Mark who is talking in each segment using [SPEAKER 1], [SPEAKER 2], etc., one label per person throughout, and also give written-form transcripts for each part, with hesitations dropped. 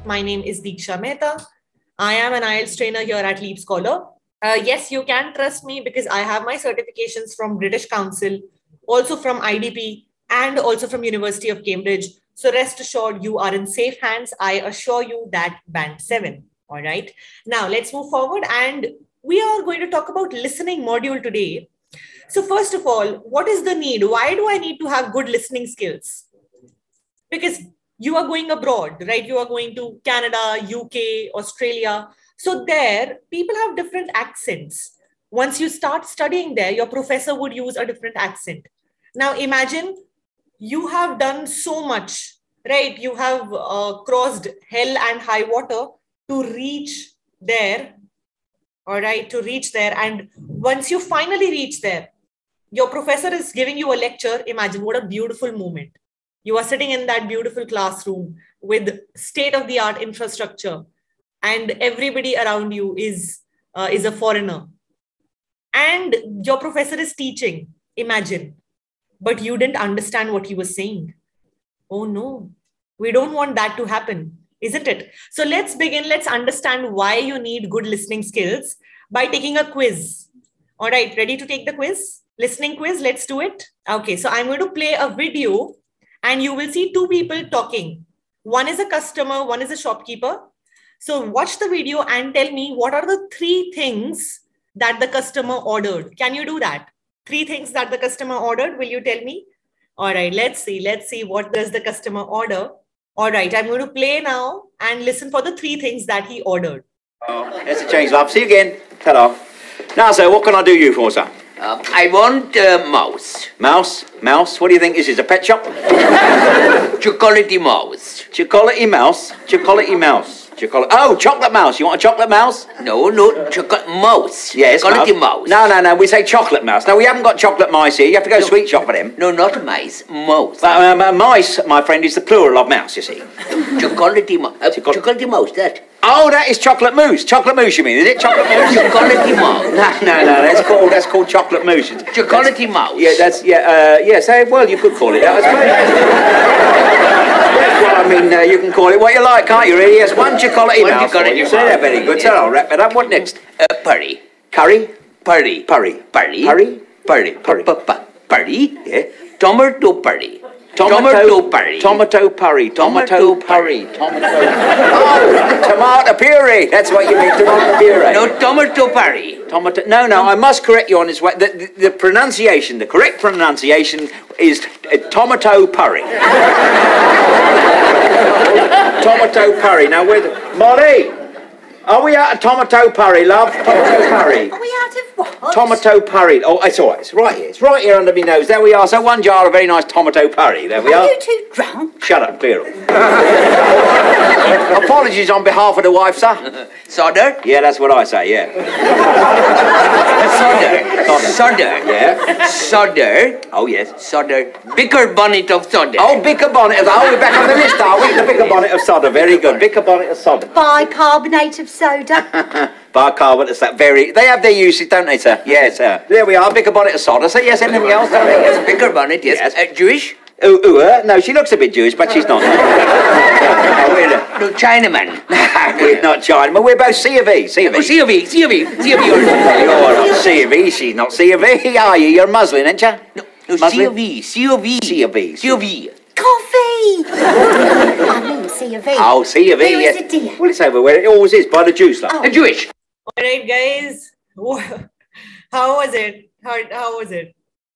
[SPEAKER 1] My name is Deeksha Mehta. I am an IELTS trainer here at LeapScholar. Yes, you can trust me because I have my certifications from British Council, also from IDP, and also from University of Cambridge. So rest assured, you are in safe hands. I assure you that band 7. All right. Now let's move forward, and we are going to talk about listening module today. So first of all, what is the need? Why do I need to have good listening skills? Because you are going abroad, right? You are going to Canada, UK, Australia. So there, people have different accents. Once you start studying there, your professor would use a different accent. Now imagine you have done so much, right? You have crossed hell and high water to reach there, all right, to reach there. And once you finally reach there, your professor is giving you a lecture. Imagine what a beautiful moment. You are sitting in that beautiful classroom with state-of-the-art infrastructure, and everybody around you is a foreigner. And your professor is teaching, imagine, but you didn't understand what he was saying. Oh no, we don't want that to happen, isn't it? So let's begin. Let's understand why you need good listening skills by taking a quiz. All right, ready to take the quiz? Listening quiz, let's do it. Okay, so I'm going to play a video and you will see two people talking. One is a customer, one is a shopkeeper. So watch the video and tell me what are the 3 things that the customer ordered. Can you do that? 3 things that the customer ordered. Will you tell me? All right, let's see. Let's see what does the customer order. All right, I'm going to play now and listen for the 3 things that he ordered.
[SPEAKER 2] Oh, there's a change, love. See you again. Ta-da. Now, sir, what can I do you for, sir?
[SPEAKER 3] I want mouse.
[SPEAKER 2] Mouse? Mouse? What do you think this is, a pet shop?
[SPEAKER 3] Chocolatey mouse.
[SPEAKER 2] Chocolatey mouse? Chocolatey mouse. Oh, chocolate mouse. You want a chocolate mouse?
[SPEAKER 3] No, chocolate mouse.
[SPEAKER 2] Yes,
[SPEAKER 3] chocolatey mouse.
[SPEAKER 2] No, we say chocolate mouse. No, we haven't got chocolate mice here. You have to go sweet shop for them.
[SPEAKER 3] No, not mice, mouse.
[SPEAKER 2] Mice, my friend, is the plural of mouse, you see.
[SPEAKER 3] Chocolatey mouse. Chocolatey mouse, that.
[SPEAKER 2] Oh, that is chocolate mousse. Chocolate mousse, you mean? Is it chocolate mousse?
[SPEAKER 3] Chocolatey mouse.
[SPEAKER 2] No. That's called chocolate mousse.
[SPEAKER 3] Chocolatey mouse.
[SPEAKER 2] Yeah, yes. Well, you could call it that, I suppose. Well, I mean, you can call it what you like, can't you? Really? Yes, one chocolatey mouse. You say that very good. So I'll wrap it up. What next?
[SPEAKER 3] Curry.
[SPEAKER 2] Curry.
[SPEAKER 3] Curry.
[SPEAKER 2] Curry.
[SPEAKER 3] Curry.
[SPEAKER 2] Curry.
[SPEAKER 3] Curry. Curry.
[SPEAKER 2] Yeah.
[SPEAKER 3] Tomato curry.
[SPEAKER 2] Tomato curry. Tomato curry. Tomato curry. Oh, tomato puree. That's what you mean, tomato puree.
[SPEAKER 3] No, tomato curry.
[SPEAKER 2] No, I must correct you on this. The pronunciation, the correct pronunciation is tomato curry. Tomato curry. Now, Molly, are we out of tomato curry, love? Tomato curry.
[SPEAKER 4] Are we out of what?
[SPEAKER 2] Tomato curry. Oh, it's all right. It's right here. It's right here under my nose. There we are. So one jar of very nice tomato curry. There we are.
[SPEAKER 4] Are you too drunk?
[SPEAKER 2] Shut up, clear up. Apologies on behalf of the wife, sir.
[SPEAKER 3] Soda?
[SPEAKER 2] Yeah, that's what I say, yeah.
[SPEAKER 3] Soda.
[SPEAKER 2] Yeah.
[SPEAKER 3] Soda.
[SPEAKER 2] Oh, yes.
[SPEAKER 3] Soda. Bicarbonate of soda.
[SPEAKER 2] Oh, bicarbonate of... Oh, we're back on the list, are we? The bicarbonate of soda. Very good. Bicarbonate of soda.
[SPEAKER 4] Bicarbonate of soda.
[SPEAKER 2] Bicarbonate of soda. They have their uses, don't they, sir? Yes, sir. There we are. Bicarbonate of soda. So, yes, anything else?
[SPEAKER 3] Yes, bicarbonate, yes.
[SPEAKER 2] Jewish? No, she looks a bit Jewish, but she's not.
[SPEAKER 3] No, Chinaman.
[SPEAKER 2] We're not Chinaman. We're both C of E. C of E.
[SPEAKER 3] Oh, C of E.
[SPEAKER 2] You're not C of E. She's not C of E, are you? You're Muslim, ain't you?
[SPEAKER 3] No, C of E. C of E.
[SPEAKER 2] C of E.
[SPEAKER 3] C of E.
[SPEAKER 4] Coffee! I mean C of E.
[SPEAKER 2] Oh, C of E,
[SPEAKER 4] Where
[SPEAKER 2] yes.
[SPEAKER 4] is it, dear?
[SPEAKER 2] Well, it's over where it always is, by the juice, like.
[SPEAKER 3] Oh. Jewish.
[SPEAKER 1] All right, guys. How was it? How was it?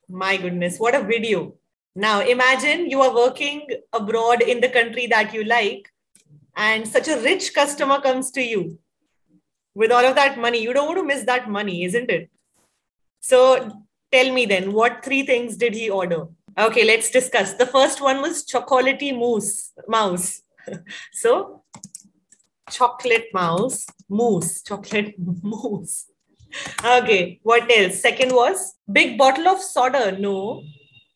[SPEAKER 1] My goodness, what a video. Now, imagine you are working abroad in the country that you like, and such a rich customer comes to you with all of that money. You don't want to miss that money, isn't it? So tell me then, what 3 things did he order? Okay, let's discuss. The first one was chocolatey mouse. So, chocolate mousse. Okay, what else? Second was big bottle of soda. No.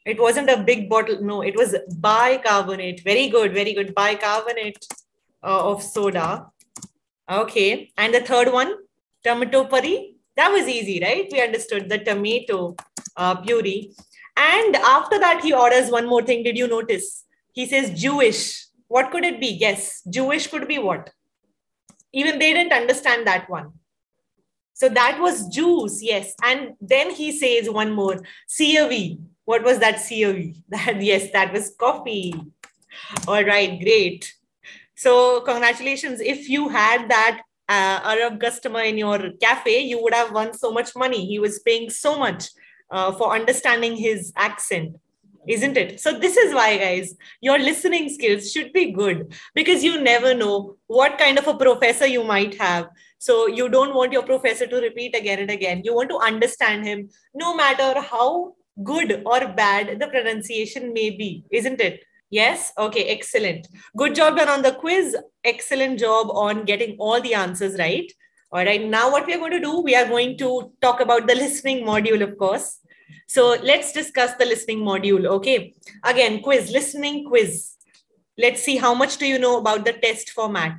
[SPEAKER 1] It wasn't a big bottle. No, it was bicarbonate. Very good. Bicarbonate of soda. Okay. And the third one, tomato puree. That was easy, right? We understood the tomato puree. And after that, he orders one more thing. Did you notice? He says Jewish. What could it be? Guess. Jewish could be what? Even they didn't understand that one. So that was juice, yes. And then he says one more, COV. What was that COV? Yes, that was coffee. All right, great. So congratulations. If you had that Arab customer in your cafe, you would have won so much money. He was paying so much for understanding his accent, isn't it? So this is why, guys, your listening skills should be good, because you never know what kind of a professor you might have. So you don't want your professor to repeat again and again. You want to understand him no matter how good or bad the pronunciation may be, isn't it? Yes? Okay, excellent. Good job done on the quiz. Excellent job on getting all the answers right. All right, now what we are going to do, we are going to talk about the listening module, of course. So let's discuss the listening module, okay? Again, quiz, listening quiz. Let's see how much do you know about the test format.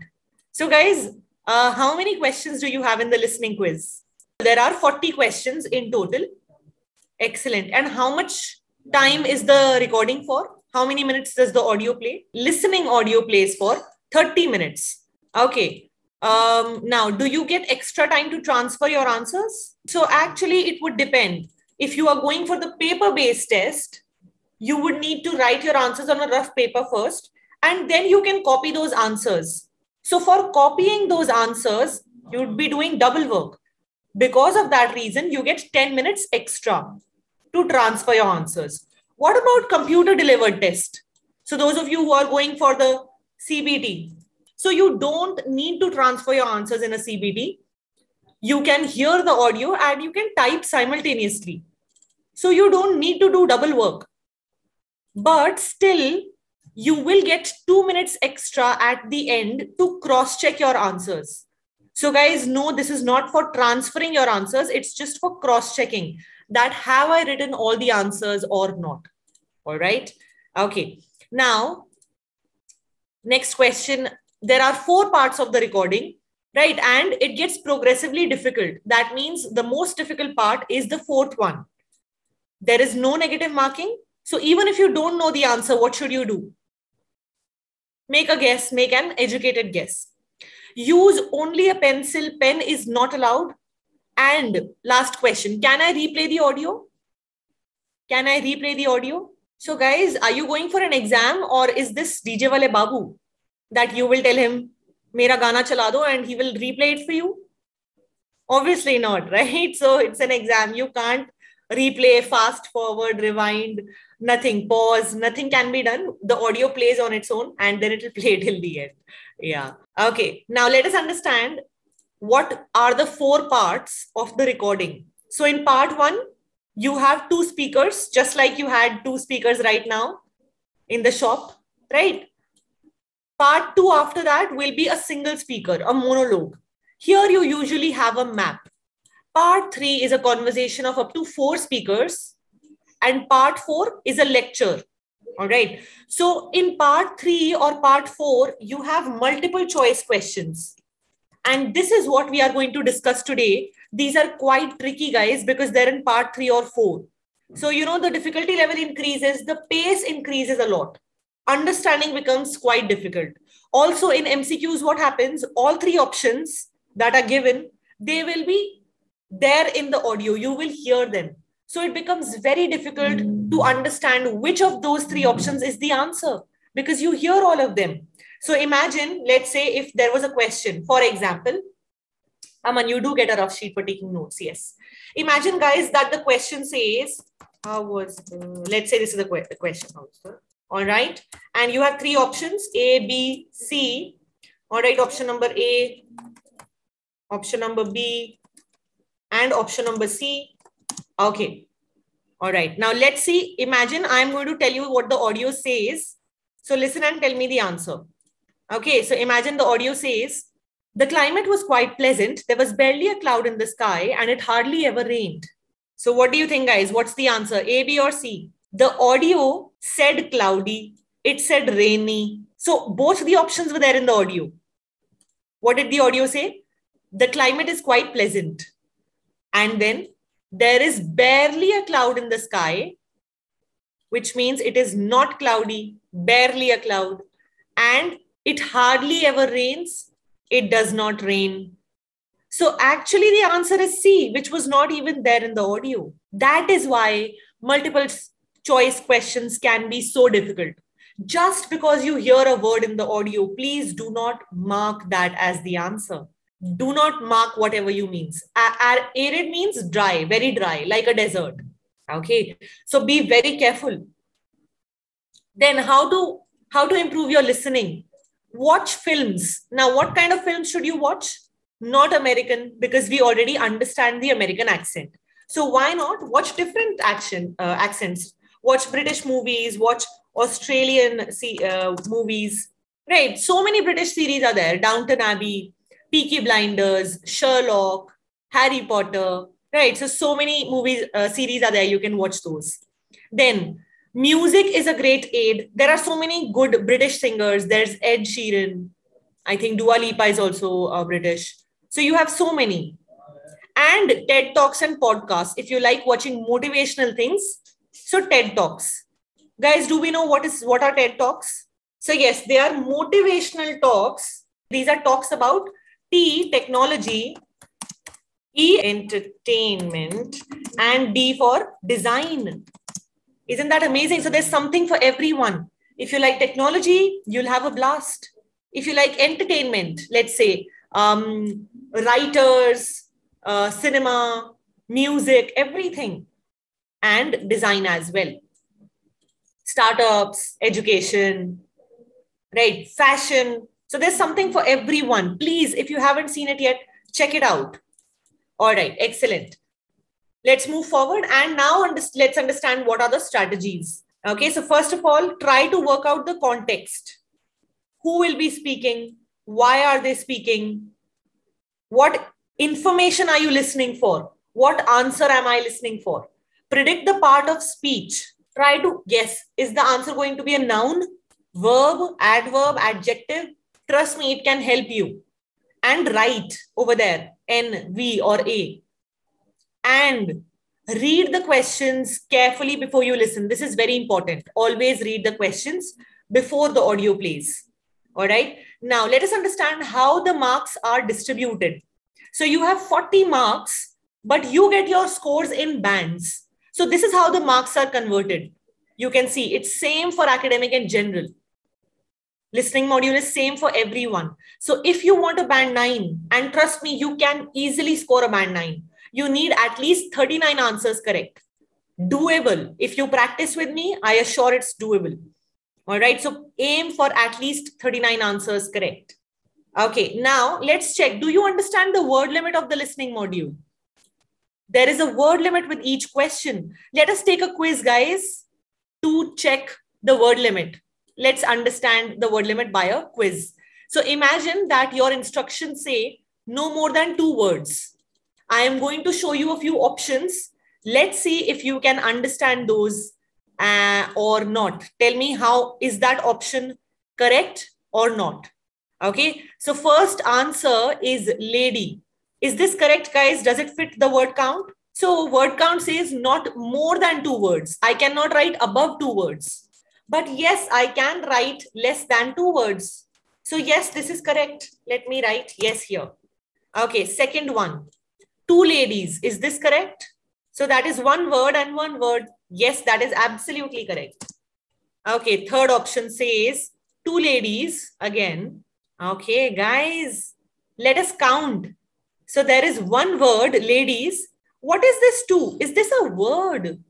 [SPEAKER 1] So guys, how many questions do you have in the listening quiz? There are 40 questions in total. Excellent. And how much time is the recording for? How many minutes does the audio play? Listening audio plays for 30 minutes. Okay. Now, do you get extra time to transfer your answers? So actually, it would depend. If you are going for the paper-based test, you would need to write your answers on a rough paper first, and then you can copy those answers. So for copying those answers, you would be doing double work. Because of that reason, you get 10 minutes extra to transfer your answers. What about computer delivered test? So those of you who are going for the CBT, so you don't need to transfer your answers in a CBT. You can hear the audio and you can type simultaneously. So you don't need to do double work. But still, you will get 2 minutes extra at the end to cross-check your answers. So guys, no, this is not for transferring your answers. It's just for cross-checking that have I written all the answers or not. All right. Okay. Now, next question. There are 4 parts of the recording, right? And it gets progressively difficult. That means the most difficult part is the 4th one. There is no negative marking. So even if you don't know the answer, what should you do? Make a guess, make an educated guess. Use only a pencil, pen is not allowed. And last question, can I replay the audio? Can I replay the audio? So guys, are you going for an exam, or is this DJ Wale Babu that you will tell him, Mera Gana chala do, and he will replay it for you? Obviously not, right? So it's an exam. You can't replay, fast forward, rewind, nothing, pause, nothing can be done. The audio plays on its own and then it will play till the end. Yeah. Okay. Now let us understand what are the 4 parts of the recording. So in part 1, you have 2 speakers, just like you had 2 speakers right now in the shop, right? Part 2 after that will be a single speaker, a monologue. Here you usually have a map. Part 3 is a conversation of up to 4 speakers. And part 4 is a lecture. All right. So in part 3 or part 4, you have multiple choice questions. And this is what we are going to discuss today. These are quite tricky, guys, because they're in part 3 or 4. So, you know, the difficulty level increases, the pace increases a lot. Understanding becomes quite difficult. Also in MCQs, what happens? All 3 options that are given, they will be there in the audio. You will hear them. So it becomes very difficult to understand which of those 3 options is the answer, because you hear all of them. So imagine, let's say if there was a question, for example, Aman, you do get a rough sheet for taking notes. Yes. Imagine, guys, that the question says, let's say this is the question. All right. And you have 3 options, A, B, C. All right. Option number A, option number B, and option number C. Okay. All right. Now let's see. Imagine I'm going to tell you what the audio says. So listen and tell me the answer. Okay. So imagine the audio says, the climate was quite pleasant. There was barely a cloud in the sky and it hardly ever rained. So what do you think, guys? What's the answer? A, B, or C? The audio said cloudy. It said rainy. So both the options were there in the audio. What did the audio say? The climate is quite pleasant. And then there is barely a cloud in the sky, which means it is not cloudy, barely a cloud. And it hardly ever rains. It does not rain. So actually the answer is C, which was not even there in the audio. That is why multiple choice questions can be so difficult. Just because you hear a word in the audio, please do not mark that as the answer. Do not mark whatever you means. Arid means dry, very dry, like a desert. Okay, so be very careful. Then how to improve your listening? Watch films. Now, what kind of films should you watch? Not American, because we already understand the American accent. So why not watch different accents? Watch British movies, watch Australian movies. Right. So many British series are there. Downton Abbey, Peaky Blinders, Sherlock, Harry Potter. Right. So many movies, series are there. You can watch those. Then music is a great aid. There are so many good British singers. There's Ed Sheeran. I think Dua Lipa is also British. So you have so many. And TED Talks and podcasts. If you like watching motivational things, so TED Talks. Guys, do we know what are TED Talks? So yes, they are motivational talks. These are talks about T, technology, E, entertainment, and D for design. Isn't that amazing? So there's something for everyone. If you like technology, you'll have a blast. If you like entertainment, let's say writers, cinema, music, everything, and design as well. Startups, education, right? Fashion. So there's something for everyone. Please, if you haven't seen it yet, check it out. All right, excellent. Let's move forward. And now let's understand what are the strategies. Okay, so first of all, try to work out the context. Who will be speaking? Why are they speaking? What information are you listening for? What answer am I listening for? Predict the part of speech. Try to guess, is the answer going to be a noun, verb, adverb, adjective? Trust me, it can help you. And write over there, N, V, or A. And read the questions carefully before you listen. This is very important. Always read the questions before the audio plays. All right. Now, let us understand how the marks are distributed. So you have 40 marks, but you get your scores in bands. So this is how the marks are converted. You can see it's same for academic and general. Listening module is same for everyone. So if you want a band 9, and trust me, you can easily score a band 9. You need at least 39 answers correct. Doable. If you practice with me, I assure it's doable. All right. So aim for at least 39 answers correct. Okay. Now let's check. Do you understand the word limit of the listening module? There is a word limit with each question. Let us take a quiz, guys, to check the word limit. Let's understand the word limit by a quiz. So imagine that your instructions say no more than 2 words. I am going to show you a few options. Let's see if you can understand those or not. Tell me, how is that option correct or not? Okay. So first answer is lady. Is this correct, guys? Does it fit the word count? So word count says not more than 2 words. I cannot write above 2 words. But yes, I can write less than 2 words. So yes, this is correct. Let me write yes here. Okay, second one. 2 ladies. Is this correct? So that is 1 word and 1 word. Yes, that is absolutely correct. Okay, third option says 2 ladies again. Okay, guys, let us count. So there is 1 word, ladies. What is this 2? Is this a word?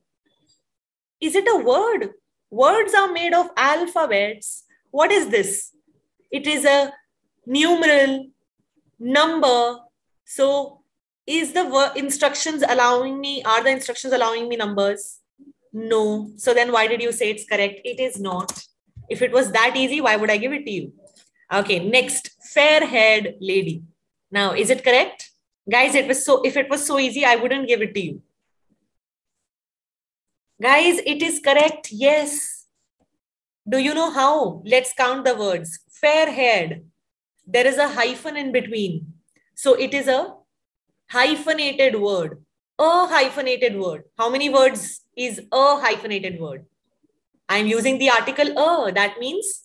[SPEAKER 1] Is it a word? Words are made of alphabets. What is this? It is a numeral, number. So is the instructions allowing me, are the instructions allowing me numbers? No. So then why did you say it's correct? It is not. If it was that easy, why would I give it to you? Okay, next, fair-haired lady. Now, is it correct? Guys, if it was so easy, I wouldn't give it to you. Guys, it is correct. Yes. Do you know how? Let's count the words. Fair-haired. There is a hyphen in between. So it is a hyphenated word. A hyphenated word. How many words is a hyphenated word? I'm using the article a. That means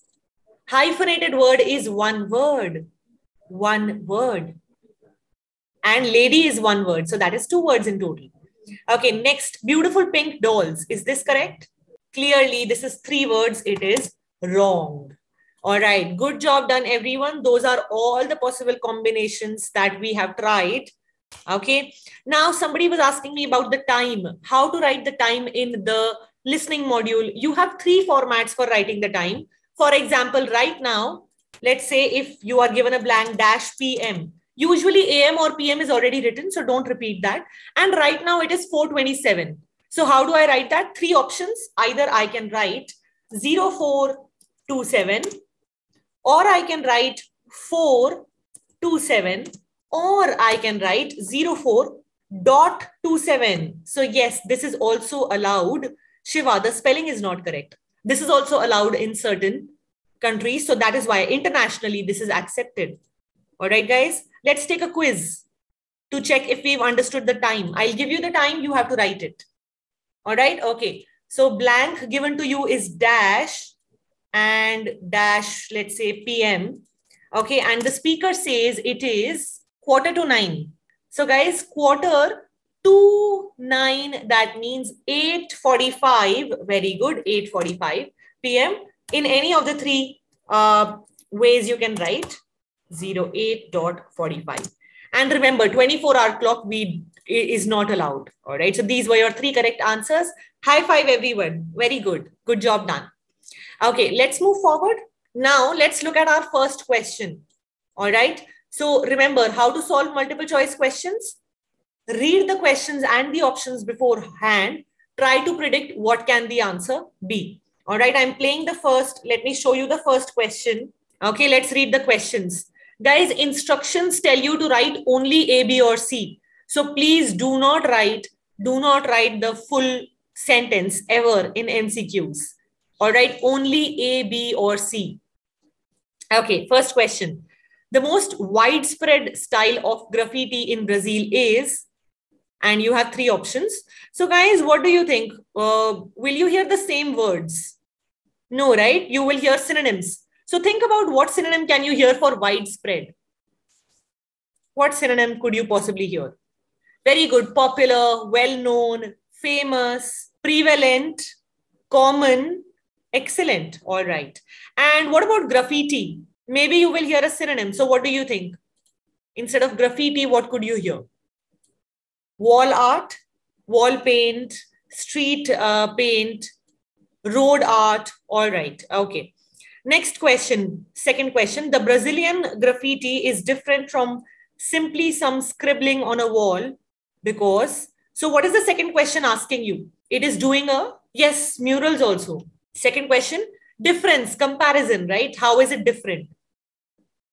[SPEAKER 1] Hyphenated word is one word. One word. And lady is one word. So that is 2 words in total. Okay, next, beautiful pink dolls. Is this correct? Clearly, this is 3 words. It is wrong. All right, good job done, everyone. Those are all the possible combinations that we have tried. Okay, now somebody was asking me about the time, how to write the time in the listening module. You have 3 formats for writing the time. For example, right now, let's say if you are given a blank dash PM, usually AM or PM is already written, so don't repeat that. And right now it is 4:27. So how do I write that? 3 options. Either I can write 0427, or I can write 427, or I can write 04.27. So yes, this is also allowed. Shiva, the spelling is not correct. This is also allowed in certain countries. So that is why internationally this is accepted. All right, guys, let's take a quiz to check if we've understood the time. I'll give you the time. You have to write it. All right. Okay. So blank given to you is dash and dash, let's say PM. Okay. And the speaker says it is 8:45. So guys, 8:45, that means 8:45. Very good. 8:45 PM. In any of the 3 ways you can write 08.45. And remember, 24-hour clock is not allowed. All right. So these were your 3 correct answers. High five, everyone. Very good. Good job done. Okay, let's move forward. Now let's look at our first question. All right. So remember how to solve multiple choice questions. Read the questions and the options beforehand. Try to predict what can the answer be. All right. I'm playing the first. Let me show you the first question. Okay, let's read the questions. Guys, instructions tell you to write only A, B, or C. So please do not write the full sentence ever in MCQs. All right, only A, B, or C. Okay, first question. The most widespread style of graffiti in Brazil is, and you have 3 options. So guys, what do you think? Will you hear the same words? No, right? You will hear synonyms. So think about what synonym can you hear for widespread? What synonym could you possibly hear? Very good. Popular, well-known, famous, prevalent, common, excellent. All right. And what about graffiti? Maybe you will hear a synonym. So what do you think? Instead of graffiti, what could you hear? Wall art, wall paint, street paint, road art. All right. Okay. Next question, second question. The Brazilian graffiti is different from simply some scribbling on a wall because, so what is the second question asking you? It is doing yes, murals also. Second question, difference, comparison, right? How is it different?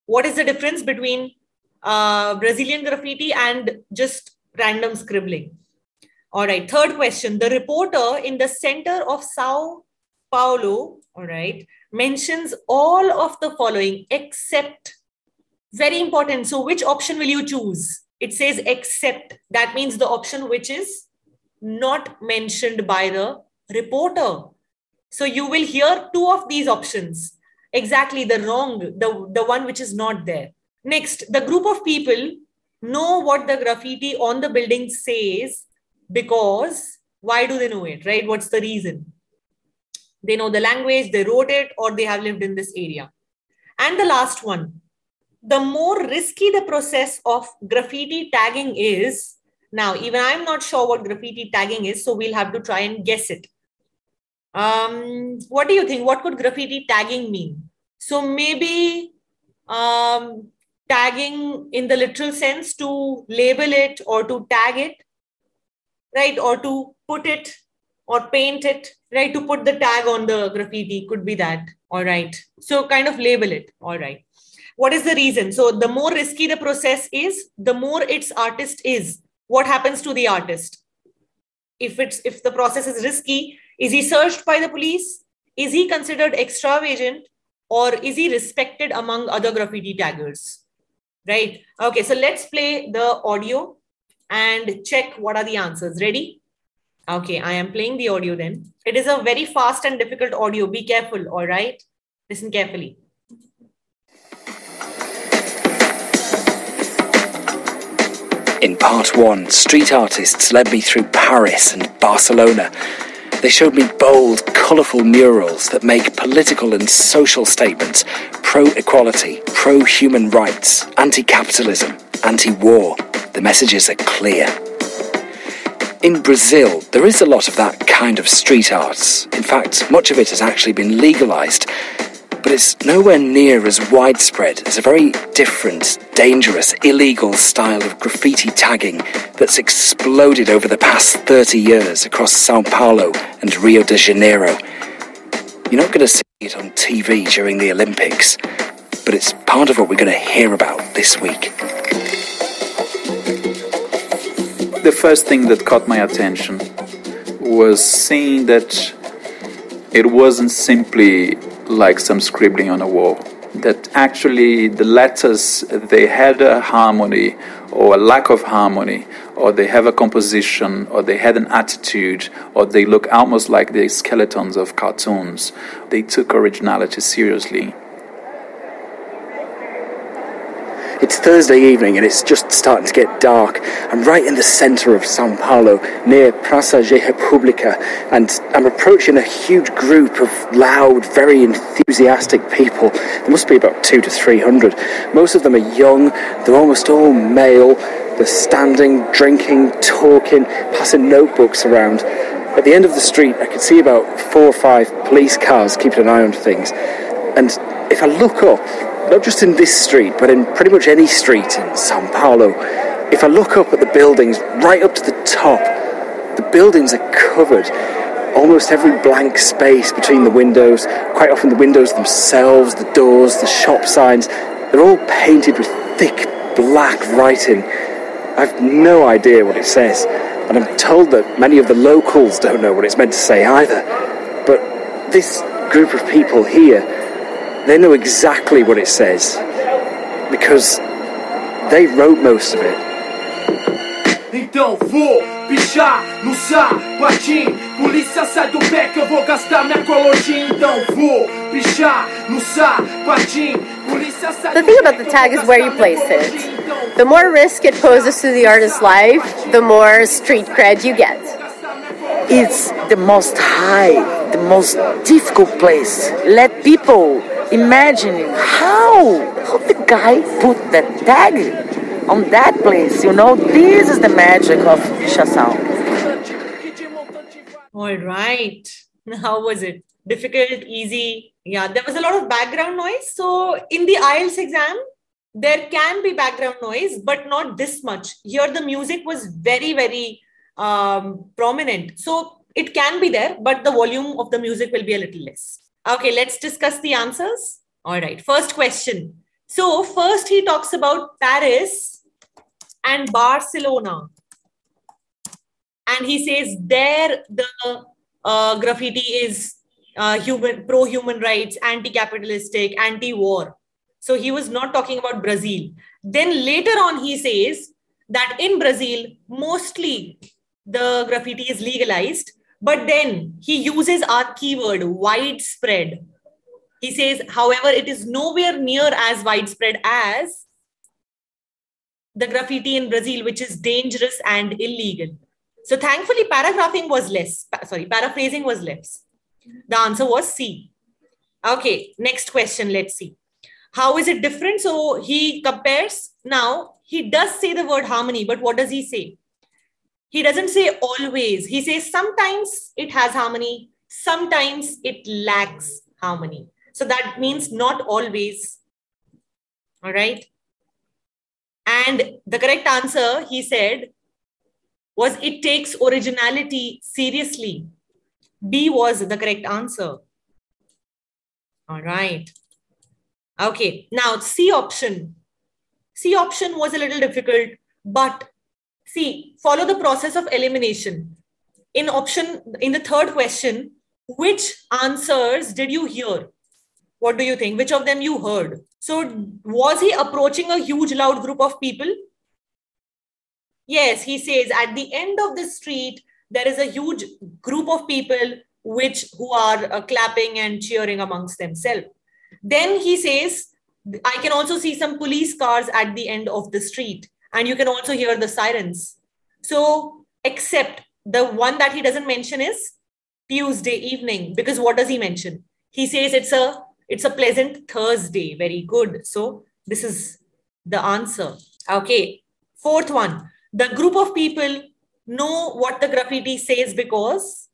[SPEAKER 1] What is the difference between Brazilian graffiti and just random scribbling? All right, third question, the reporter in the center of Sao Paulo, all right, mentions all of the following except, very important. So which option will you choose? It says except. That means the option which is not mentioned by the reporter. So you will hear 2 of these options. Exactly, the wrong, the one which is not there. Next, the group of people know what the graffiti on the building says because, why do they know it, right? What's the reason? They know the language, they wrote it, or they have lived in this area. And the last one, the more risky the process of graffiti tagging is, now even I'm not sure what graffiti tagging is, so we'll have to try and guess it. What do you think? What could graffiti tagging mean? So maybe tagging in the literal sense, to label it or to tag it, right? Or to put it or paint it, right? To put the tag on the graffiti could be that. All right. So kind of label it. All right. What is the reason? So the more risky the process is, the more its artist is. What happens to the artist? If the process is risky, is he searched by the police? Is he considered extravagant? Or is he respected among other graffiti taggers? Right. Okay. So let's play the audio and check what are the answers. Ready? Okay, I am playing the audio then. It is a very fast and difficult audio. Be careful, all right? Listen carefully.
[SPEAKER 5] In part one, street artists led me through Paris and Barcelona. They showed me bold, colourful murals that make political and social statements pro-equality, pro-human rights, anti-capitalism, anti-war. The messages are clear. In Brazil, there is a lot of that kind of street art. In fact, much of it has actually been legalised. But it's nowhere near as widespread as a very different, dangerous, illegal style of graffiti tagging that's exploded over the past 30 years across Sao Paulo and Rio de Janeiro. You're not going to see it on TV during the Olympics, but it's part of what we're going to hear about this week.
[SPEAKER 6] The first thing that caught my attention was seeing that it wasn't simply like some scribbling on a wall, that actually the letters, they had a harmony or a lack of harmony, or they have a composition, or they had an attitude, or they look almost like the skeletons of cartoons. They took originality seriously.
[SPEAKER 5] It's Thursday evening and it's just starting to get dark. I'm right in the centre of Sao Paulo, near Praça da República, and I'm approaching a huge group of loud, very enthusiastic people. There must be about 200 to 300. Most of them are young, they're almost all male. They're standing, drinking, talking, passing notebooks around. At the end of the street, I can see about 4 or 5 police cars keeping an eye on things. And if I look up, not just in this street, but in pretty much any street in Sao Paulo, if I look up at the buildings, right up to the top, the buildings are covered. Almost every blank space between the windows, quite often the windows themselves, the doors, the shop signs, they're all painted with thick black writing. I've no idea what it says, and I'm told that many of the locals don't know what it's meant to say either. But this group of people here, they know exactly what it says, because they wrote most of it.
[SPEAKER 7] Então vou pichar no sapatinho. Polícia sai do pé que eu vou gastar minha colotinha. Então vou pichar no sapatinho. Polícia sai
[SPEAKER 8] The thing about the tag is where you place it. The more risk it poses to the artist's life, the more street cred you get.
[SPEAKER 9] It's the most high, the most difficult place. Let people imagine how the guy put that tag on that place. You know, this is the magic of Pichação.
[SPEAKER 1] All right. How was it? Difficult, easy? Yeah, there was a lot of background noise. So in the IELTS exam, there can be background noise, but not this much. Here, the music was very, very prominent. So it can be there, but the volume of the music will be a little less. Okay, let's discuss the answers. All right, first question. So first he talks about Paris and Barcelona. And he says there the graffiti is pro-human rights, anti-capitalistic, anti-war. So he was not talking about Brazil. Then later on he says that in Brazil, mostly the graffiti is legalized. But then he uses our keyword, widespread. He says, however, it is nowhere near as widespread as the graffiti in Brazil, which is dangerous and illegal. So thankfully, paraphrasing was less. The answer was C. Okay, next question, let's see. How is it different? So he compares. Now, he does say the word harmony, but what does he say? He doesn't say always. He says sometimes it has harmony, sometimes it lacks harmony. So that means not always. All right. And the correct answer, he said, was it takes originality seriously. B was the correct answer. All right. Okay. Now C option. C option was a little difficult, but see, follow the process of elimination. In the third question, which answers did you hear? What do you think? Which of them you heard? So was he approaching a huge loud group of people? Yes, he says at the end of the street, there is a huge group of people who are clapping and cheering amongst themselves. Then he says, I can also see some police cars at the end of the street. And you can also hear the sirens. So, except the one that he doesn't mention is Tuesday evening, because what does he mention? He says it's a pleasant Thursday. Very good. So this is the answer. Okay. Fourth one. The group of people know what the graffiti says because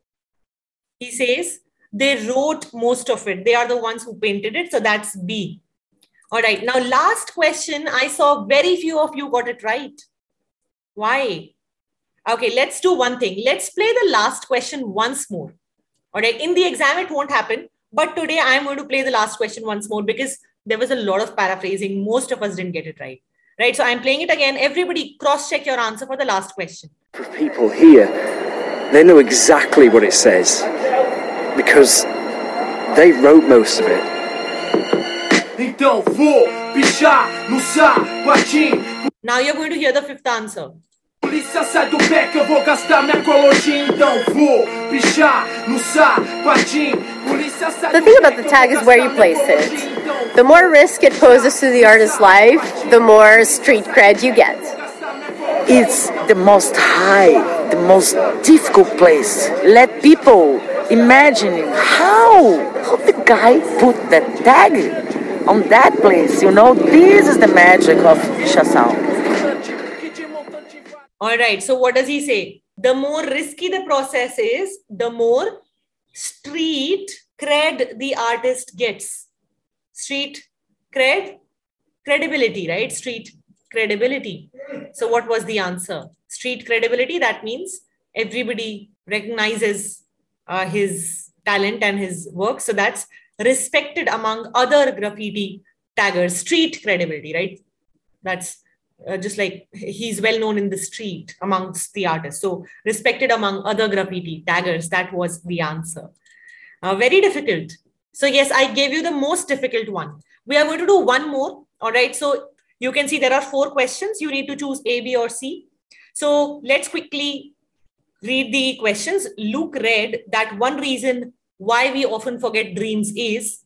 [SPEAKER 1] he says they wrote most of it. They are the ones who painted it. So that's B. All right. Now, last question. I saw very few of you got it right. Why? Okay, let's do one thing. Let's play the last question once more. All right. In the exam, it won't happen. But today, I'm going to play the last question once more because there was a lot of paraphrasing. Most of us didn't get it right. Right. So I'm playing it again. Everybody cross-check your answer for the last question.
[SPEAKER 5] For people here, they know exactly what it says because they wrote most of it.
[SPEAKER 1] Now you're going to hear the fifth answer.
[SPEAKER 7] The
[SPEAKER 8] thing about the tag is where you place it. The more risk it poses to the artist's life, the more street cred you get.
[SPEAKER 9] It's the most high, the most difficult place. Let people imagine how the guy put that tag on that place. You know, this is the magic of Pichação.
[SPEAKER 1] All right. So what does he say? The more risky the process is, the more street cred the artist gets. Street cred, credibility, right? Street credibility. So what was the answer? Street credibility, that means everybody recognizes his talent and his work. So that's respected among other graffiti taggers. Street credibility, right? That's just like he's well known in the street amongst the artists. So respected among other graffiti taggers. That was the answer. Very difficult. So yes, I gave you the most difficult one. We are going to do one more. All right. So you can see there are 4 questions. You need to choose A, B, or C. So let's quickly read the questions. Luke read that one reason why we often forget dreams is.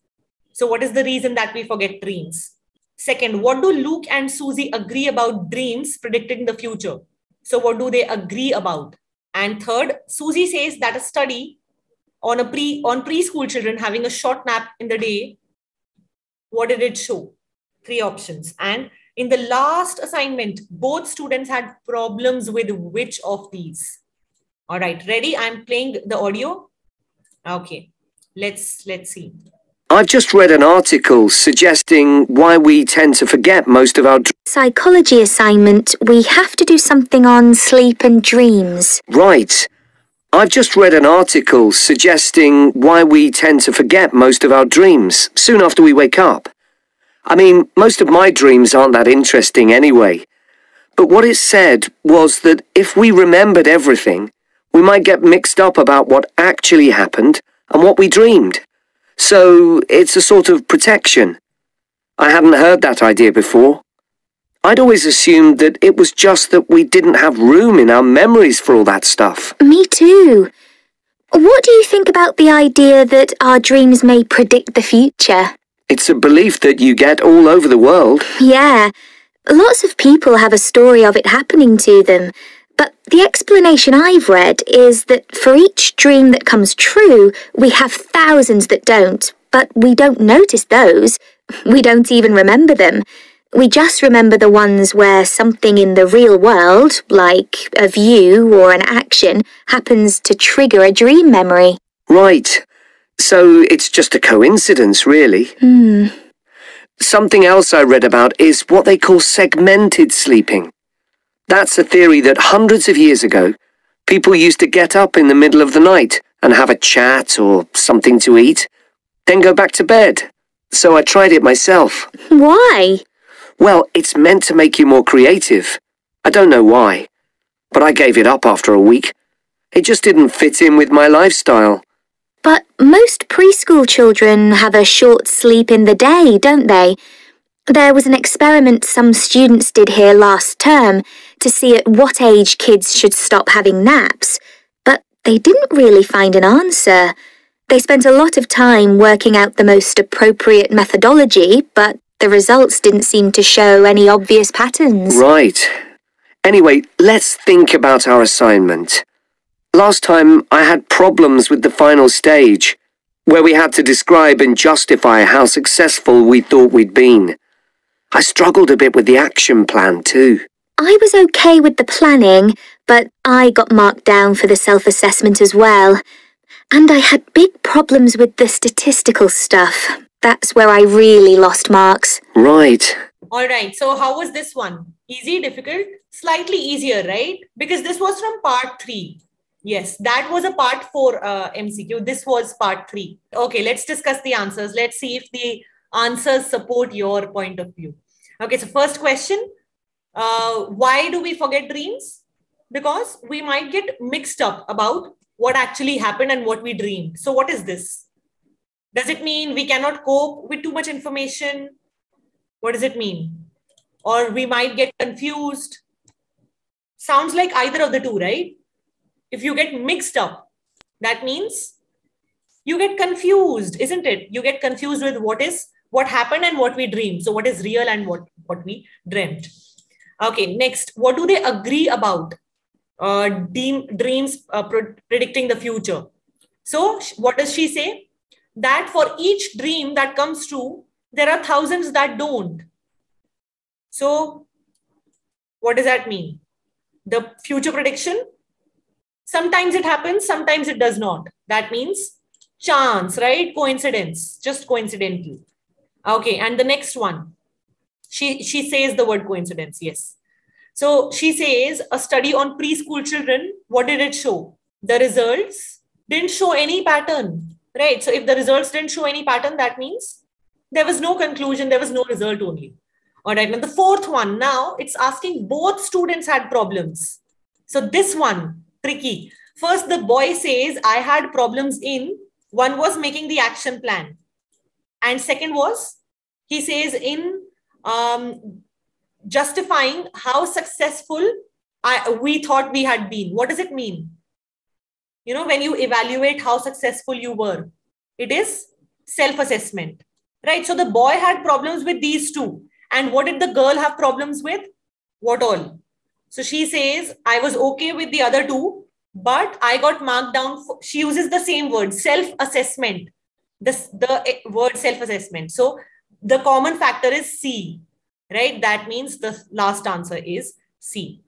[SPEAKER 1] So what is the reason that we forget dreams? Second, what do Luke and Susie agree about dreams predicting the future? So what do they agree about? And third, Susie says that a study on preschool children having a short nap in the day, what did it show? 3 options. And in the last assignment, both students had problems with which of these? All right, ready? I'm playing the audio. Okay, let's see.
[SPEAKER 10] I've just read an article suggesting why we tend to forget most of our
[SPEAKER 11] psychology assignment. We have to do something on sleep and dreams.
[SPEAKER 10] Right. I've just read an article suggesting why we tend to forget most of our dreams soon after we wake up. I mean, most of my dreams aren't that interesting anyway. But what it said was that if we remembered everything, we might get mixed up about what actually happened and what we dreamed. So it's a sort of protection. I hadn't heard that idea before. I'd always assumed that it was just that we didn't have room in our memories for all that stuff.
[SPEAKER 11] Me too. What do you think about the idea that our dreams may predict the future?
[SPEAKER 10] It's a belief that you get all over the world.
[SPEAKER 11] Yeah, lots of people have a story of it happening to them. But the explanation I've read is that for each dream that comes true, we have thousands that don't, but we don't notice those. We don't even remember them. We just remember the ones where something in the real world, like a view or an action, happens to trigger a dream memory.
[SPEAKER 10] Right. So it's just a coincidence, really. Something else I read about is what they call segmented sleeping. That's a theory that hundreds of years ago, people used to get up in the middle of the night and have a chat or something to eat, then go back to bed. So I tried it myself.
[SPEAKER 11] Why?
[SPEAKER 10] Well, it's meant to make you more creative. I don't know why, but I gave it up after a week. It just didn't fit in with my lifestyle.
[SPEAKER 11] But most preschool children have a short sleep in the day, don't they? There was an experiment some students did here last term to see at what age kids should stop having naps, but they didn't really find an answer. They spent a lot of time working out the most appropriate methodology, but the results didn't seem to show any obvious patterns.
[SPEAKER 10] Right. Anyway, let's think about our assignment. Last time I had problems with the final stage, where we had to describe and justify how successful we thought we'd been. I struggled a bit with the action plan too.
[SPEAKER 11] I was okay with the planning, but I got marked down for the self-assessment as well. And I had big problems with the statistical stuff. That's where I really lost marks.
[SPEAKER 10] Right.
[SPEAKER 1] All right. So how was this one? Easy, difficult? Slightly easier, right? Because this was from part 3. Yes, that was a part 4 MCQ. This was part 3. Okay, let's discuss the answers. Let's see if the answers support your point of view. Okay, so first question. Why do we forget dreams? Because we might get mixed up about what actually happened and what we dreamed. So what is this? Does it mean we cannot cope with too much information? What does it mean? Or we might get confused. Sounds like either of the two, right? If you get mixed up, that means you get confused, isn't it? You get confused with what happened and what we dreamed. So what is real and what we dreamt. Okay, next, what do they agree about? Dreams predicting the future. So what does she say? That for each dream that comes true, there are thousands that don't. So what does that mean? The future prediction, sometimes it happens, sometimes it does not. That means chance, right? Coincidence, just coincidental. Okay, and the next one, she says the word coincidence, yes. So she says a study on preschool children, what did it show? The results didn't show any pattern, right? So if the results didn't show any pattern, that means there was no conclusion, there was no result only. All right, now the fourth one, now it's asking both students had problems. So this one, tricky. First, the boy says, I had problems in, one was making the action plan. And second was, he says in justifying how successful we thought we had been. What does it mean? You know, when you evaluate how successful you were, it is self-assessment, right? So the boy had problems with these two. And what did the girl have problems with? What all? So she says, I was okay with the other two, but I got marked down. She uses the same word, self-assessment, the word self-assessment. So the common factor is C, right? That means the last answer is C.